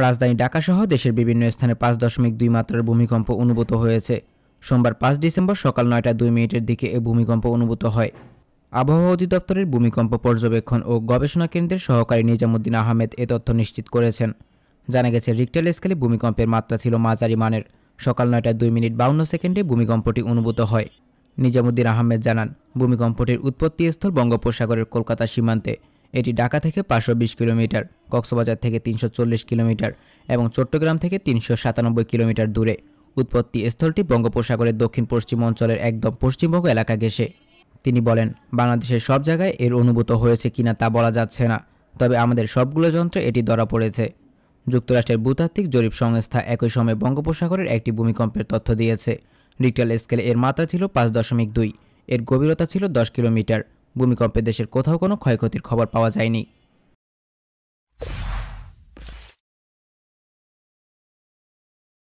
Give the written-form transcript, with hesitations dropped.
রাজধানী ঢাকাসহ দেশের বিভিন্ন স্থানে 5.2 মাত্রার ভূমিকম্প অনুভূত হয়েছে। সোমবার 5 ডিসেম্বর সকাল 9টা 2 মিনিটের দিকে এ ভূমিকম্প অনুভূত হয়। আবহাওয়া অধিদপ্তরের ভূমিকম্প পর্যবেক্ষণ ও গবেষণা কেন্দ্রের সহকারী নিজামুদ্দিন আহমেদ এ তথ্য নিশ্চিত করেছেন। জানা গেছে, রিক্টার স্কেলে ভূমিকম্পের মাত্রা ছিল মাঝারি মানের। সকাল 9টা 2 মিনিট 52 সেকেন্ডে ভূমিকম্পটি অনুভূত হয়। নিজামুদ্দিন আহমেদ জানান, ভূমিকম্পটির উৎপত্তিস্থল বঙ্গোপসাগরের কলকাতা সীমান্তে। এটি ঢাকা থেকে 520 কিলোমিটার, কক্সবাজার থেকে 340 কিলোমিটার এবং চট্টগ্রাম থেকে 397 কিলোমিটার দূরে। উৎপত্তি স্থলটি বঙ্গোপসাগরের দক্ষিণ পশ্চিম অঞ্চলের একদম পশ্চিমবঙ্গ এলাকা ঘেঁষে। তিনি বলেন, বাংলাদেশের সব জায়গায় এর অনুভূত হয়েছে কিনা তা বলা যাচ্ছে না, তবে আমাদের সবগুলো যন্ত্রে এটি ধরা পড়েছে। যুক্তরাষ্ট্রের ভূতাত্ত্বিক জরিপ সংস্থা একই সময়ে বঙ্গোপসাগরের একটি ভূমিকম্পের তথ্য দিয়েছে। রিক্টার স্কেলে এর মাত্রা ছিল 5.2, এর গভীরতা ছিল 10 কিলোমিটার। ভূমিকম্পে দেশের কোথাও কোনো ক্ষয়ক্ষতির খবর পাওয়া যায়নি।